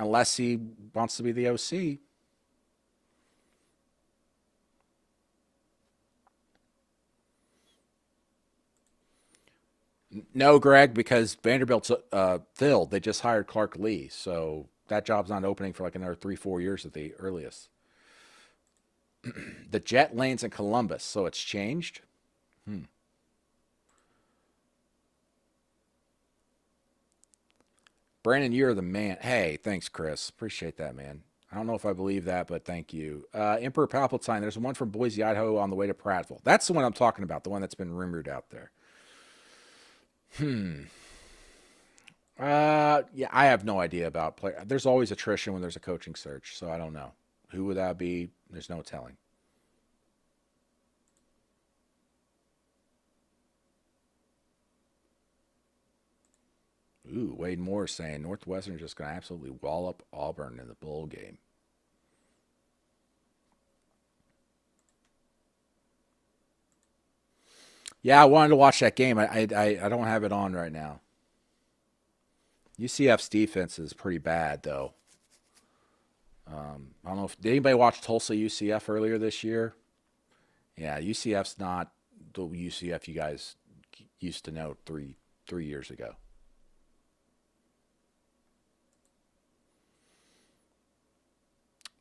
Unless he wants to be the OC. No, Greg, because Vanderbilt's filled. They just hired Clark Lee, so that job's not opening for another 3-4 years at the earliest. The jet lands in Columbus, so it's changed. Brandon, you're the man. Hey, thanks, Chris. Appreciate that, man. I don't know if I believe that, but thank you. Emperor Palpatine, there's one from Boise, Idaho on the way to Prattville. That's the one I'm talking about, the one that's been rumored out there. Yeah, I have no idea about play. There's always attrition when there's a coaching search, so I don't know. Who would that be? There's no telling. Ooh, Wade Moore saying Northwestern is just going to absolutely wall up Auburn in the bowl game. Yeah, I wanted to watch that game. I don't have it on right now. UCF's defense is pretty bad, though. I don't know if did anybody watch Tulsa UCF earlier this year. Yeah, UCF's not the UCF you guys used to know three years ago.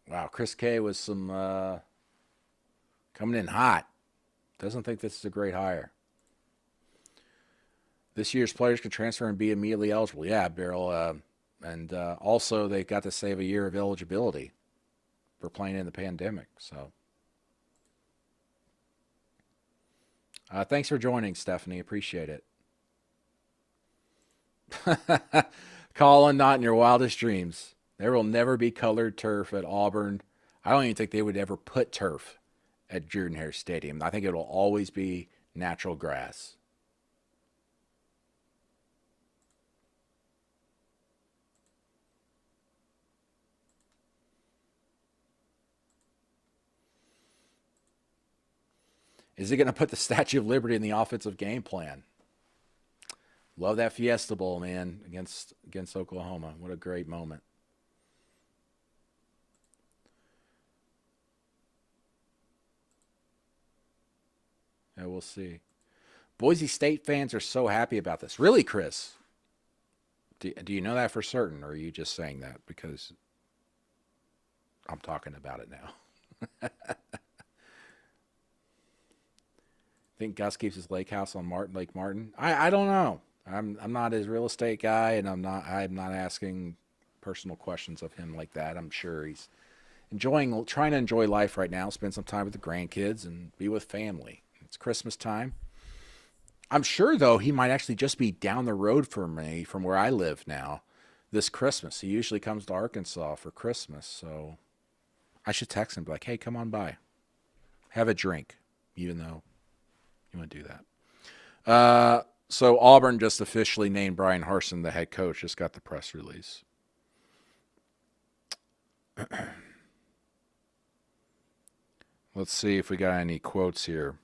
Wow, Chris K was some coming in hot. Doesn't think this is a great hire. This year's players can transfer and be immediately eligible. Yeah, Beryl. And also, they got to save a year of eligibility for playing in the pandemic. So, thanks for joining, Stephanie. Appreciate it. Colin, not in your wildest dreams. There will never be colored turf at Auburn. I don't even think they would ever put turf at Jordan-Hare Stadium. I think it will always be natural grass. Is he going to put the Statue of Liberty in the offensive game plan? Love that Fiesta Bowl, man, against Oklahoma. What a great moment. Yeah, we'll see. Boise State fans are so happy about this. Really, Chris? Do you know that for certain, or are you just saying that because I'm talking about it now? Think Gus keeps his lake house on Lake Martin? I don't know. I'm not his real estate guy, and I'm not asking personal questions of him like that. I'm sure he's trying to enjoy life right now, spend some time with the grandkids and be with family. It's Christmas time. I'm sure though he might actually just be down the road from me from where I live now this Christmas. He usually comes to Arkansas for Christmas, so I should text him, be like, hey, come on by. Have a drink, even though you want to do that. So Auburn just officially named Bryan Harsin the head coach. Just got the press release. Let's see if we got any quotes here.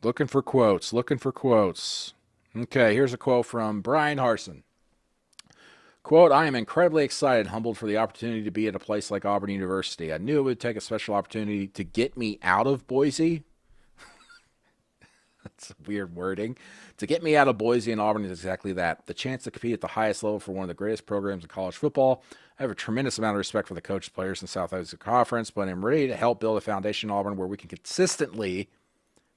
Looking for quotes. Okay, here's a quote from Bryan Harsin. Quote, I am incredibly excited and humbled for the opportunity to be at a place like Auburn University. I knew it would take a special opportunity to get me out of Boise. That's weird wording. To get me out of Boise and Auburn is exactly that. The chance to compete at the highest level for one of the greatest programs in college football. I have a tremendous amount of respect for the coaches, players in the Southeastern Conference, but I'm ready to help build a foundation in Auburn where we can consistently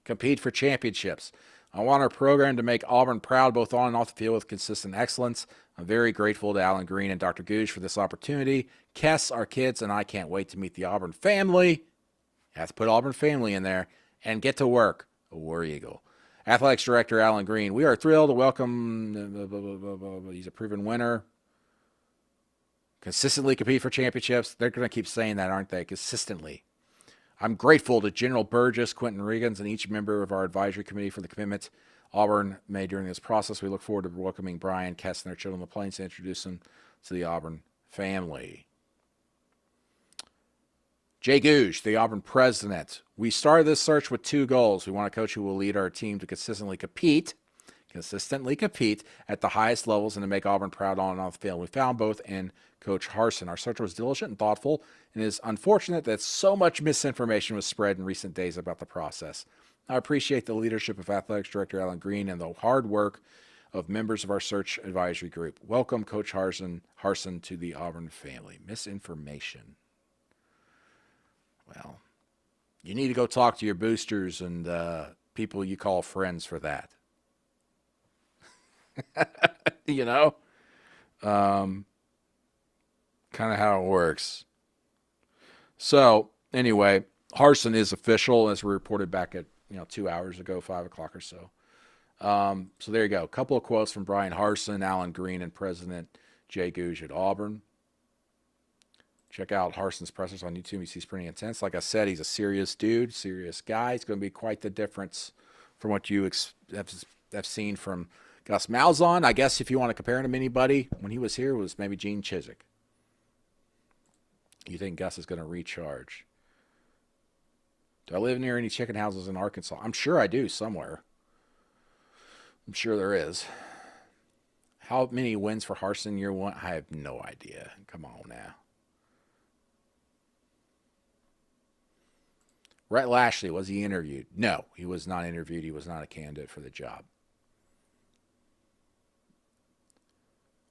compete for championships. I want our program to make Auburn proud both on and off the field with consistent excellence. I'm very grateful to Alan Green and Dr. Googe for this opportunity. Kess, our kids, and I can't wait to meet the Auburn family. You have to put Auburn family in there and get to work. A War Eagle. Athletics Director Alan Green, we are thrilled to welcome, he's a proven winner. Consistently compete for championships. They're going to keep saying that, aren't they? Consistently. I'm grateful to General Burgess, Quentin Regans, and each member of our advisory committee for the commitment Auburn made during this process. We look forward to welcoming Brian, Kess, and their children on the plains to introduce them to the Auburn family. Jay Googe, the Auburn president. We started this search with two goals. We want a coach who will lead our team to consistently compete at the highest levels and to make Auburn proud on and off the field. We found both in Coach Harsin. Our search was diligent and thoughtful, and it is unfortunate that so much misinformation was spread in recent days about the process. I appreciate the leadership of Athletics Director Alan Green and the hard work of members of our search advisory group. Welcome, Coach Harsin to the Auburn family. Misinformation. Well, you need to go talk to your boosters and people you call friends for that. You know? Kind of how it works. So, anyway, Harsin is official, as we reported back at 2 hours ago, 5 o'clock or so. So there you go. A couple of quotes from Bryan Harsin, Alan Green, and President Jay Gouge at Auburn. Check out Harsin's pressers on YouTube. He's pretty intense. Like I said, he's a serious dude, serious guy. He's going to be quite the difference from what you have seen from Gus Malzahn. I guess if you want to compare him to anybody, when he was here, it was maybe Gene Chizik. You think Gus is going to recharge? Do I live near any chicken houses in Arkansas? I'm sure I do somewhere. I'm sure there is. How many wins for Harsin year one? I have no idea. Come on now. Rhett Lashley, was he interviewed? No, he was not interviewed. He was not a candidate for the job.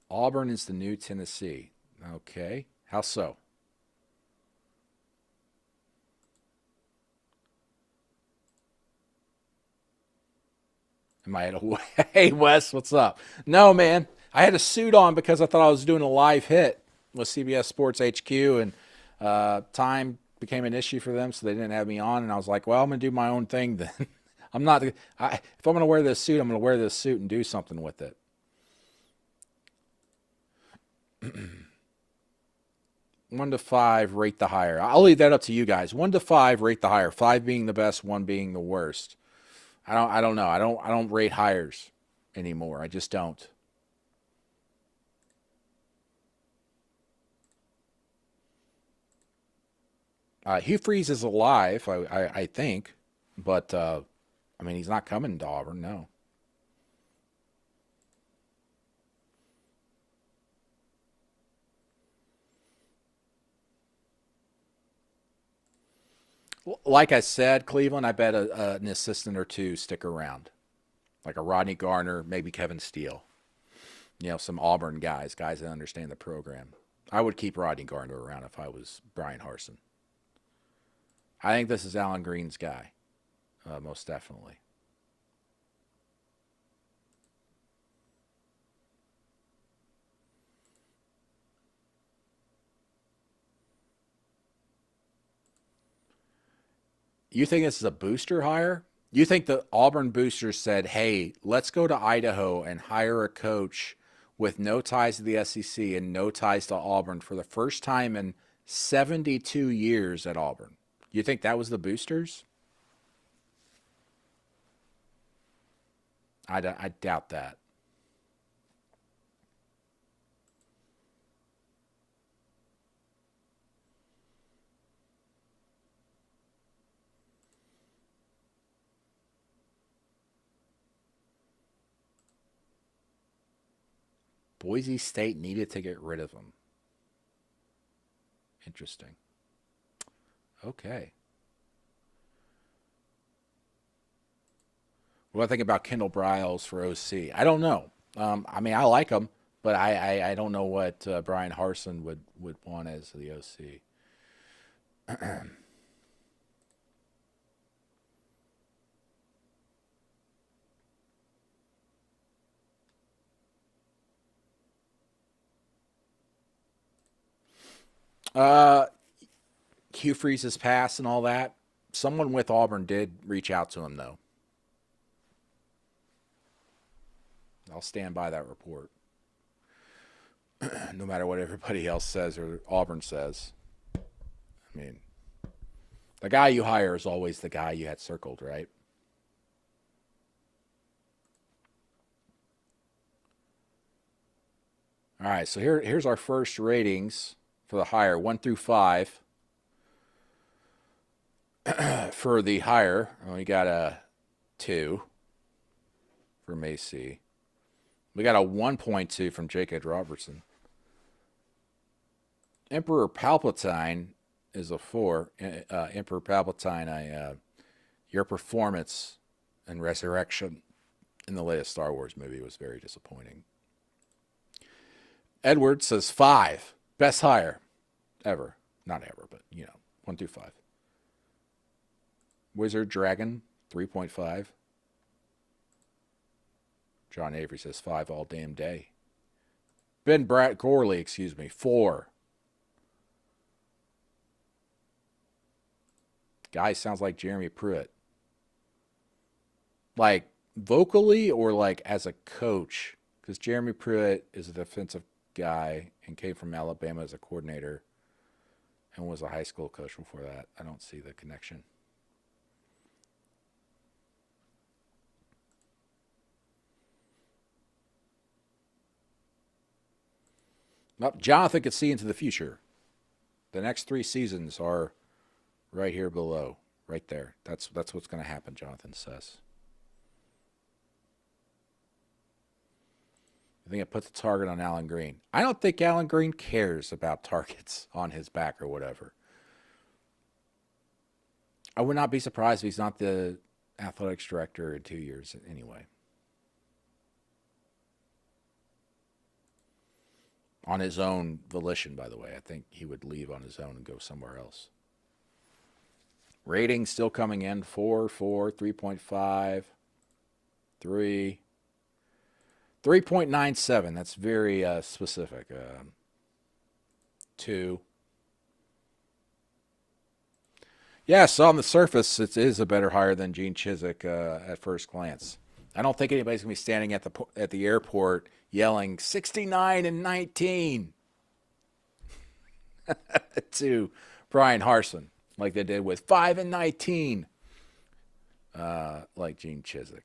Auburn is the new Tennessee. Okay. How so? Am I at a... Hey, Wes, what's up? No, man. I had a suit on because I thought I was doing a live hit with CBS Sports HQ, and time became an issue for them, so they didn't have me on. And I was like, well, I'm going to do my own thing then. I'm not... if I'm going to wear this suit, I'm going to wear this suit and do something with it. 1 to 5, rate the higher. I'll leave that up to you guys. 1 to 5, rate the higher. 5 being the best, 1 being the worst. I don't know. I don't rate hires anymore. I just don't. Hugh Freeze is alive, I think, but I mean he's not coming to Auburn. No. Like I said, Cleveland, I bet an assistant or two stick around. Like a Rodney Garner, maybe Kevin Steele. You know, some Auburn guys that understand the program. I would keep Rodney Garner around if I was Bryan Harsin. I think this is Alan Green's guy, most definitely. You think this is a booster hire? You think the Auburn boosters said, hey, let's go to Idaho and hire a coach with no ties to the SEC and no ties to Auburn for the first time in 72 years at Auburn? You think that was the boosters? I doubt that. Boise State needed to get rid of him. Interesting. Okay. What do I think about Kendall Briles for OC? I don't know. I mean, I like him, but I don't know what Bryan Harsin would want as the OC. uh, Hugh Freeze's pass and all that. Someone with Auburn did reach out to him, though. I'll stand by that report, no matter what everybody else says or Auburn says. I mean, the guy you hire is always the guy you had circled, right? All right, so here's our first ratings for the hire, 1 through 5. For the hire, we got a 2 for Macy. We got a 1.2 from Jacob Robertson. Emperor Palpatine is a 4. Emperor Palpatine, your performance in Resurrection in the latest Star Wars movie was very disappointing. Edward says 5. Best hire ever. Not ever, but, 1 through 5. Wizard Dragon, 3.5. John Avery says 5 all damn day. Ben Brett Gorley, 4. Guy sounds like Jeremy Pruitt. Like vocally or like as a coach? Because Jeremy Pruitt is a defensive guy and came from Alabama as a coordinator and was a high school coach before that. I don't see the connection. Well, Jonathan could see into the future. The next 3 seasons are right here below, right there. That's what's going to happen, Jonathan says. I think it puts a target on Allen Green. I don't think Allen Green cares about targets on his back or whatever. I would not be surprised if he's not the athletics director in 2 years anyway. On his own volition, by the way. I think he would leave on his own and go somewhere else. Ratings still coming in. 4, 3.5, 3. 3.97. That's very specific. 2. Yes, on the surface, it is a better hire than Gene Chizik at first glance. I don't think anybody's going to be standing at the airport yelling 69 and 19 to Bryan Harsin like they did with 5 and 19 like Gene Chizik.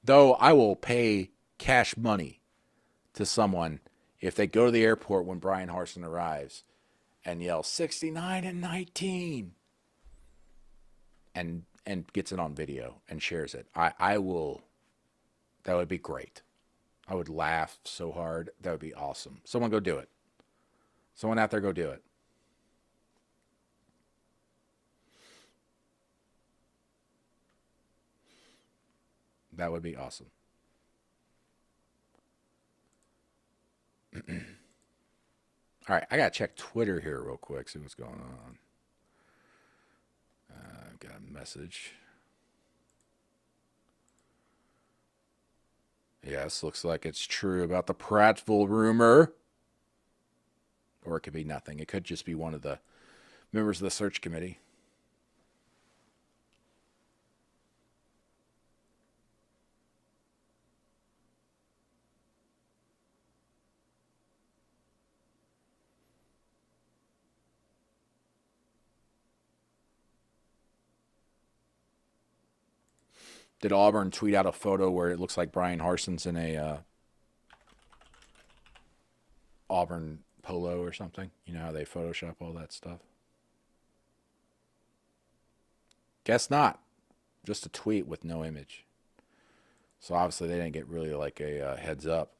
Though I will pay cash money to someone if they go to the airport when Bryan Harsin arrives and yell 69 and 19 and gets it on video and shares it. I will. That would be great. I would laugh so hard. That would be awesome. Someone go do it. Someone out there go do it. That would be awesome. All right, I got to check Twitter here real quick, see what's going on. I've got a message. Yes, looks like it's true about the Prattville rumor. Or it could be nothing. It could just be one of the members of the search committee. Did Auburn tweet out a photo where it looks like Bryan Harsin's in a Auburn polo or something? You know how they Photoshop all that stuff? Guess not. Just a tweet with no image. So obviously they didn't get really like a heads up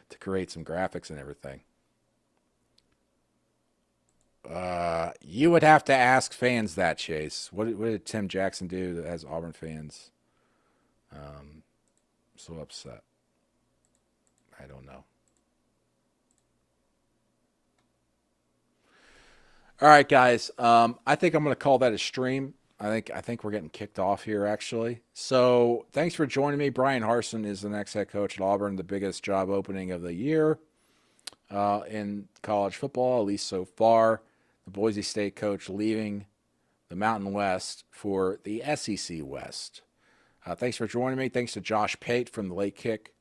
to create some graphics and everything. You would have to ask fans that, Chase. What did Tim Jackson do that has Auburn fans so upset? I don't know. All right, guys. I think I'm going to call that a stream. I think we're getting kicked off here, actually. So thanks for joining me. Bryan Harsin is the next head coach at Auburn, the biggest job opening of the year in college football, at least so far. The Boise State coach leaving the Mountain West for the SEC West. Thanks for joining me. Thanks to Josh Pate from the Late Kick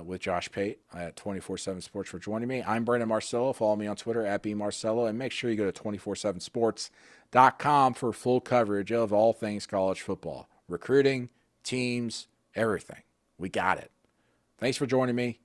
with Josh Pate at 24/7 Sports for joining me. I'm Brandon Marcello. Follow me on Twitter at bmarcello, and make sure you go to 247sports.com for full coverage of all things college football, recruiting, teams, everything. We got it. Thanks for joining me.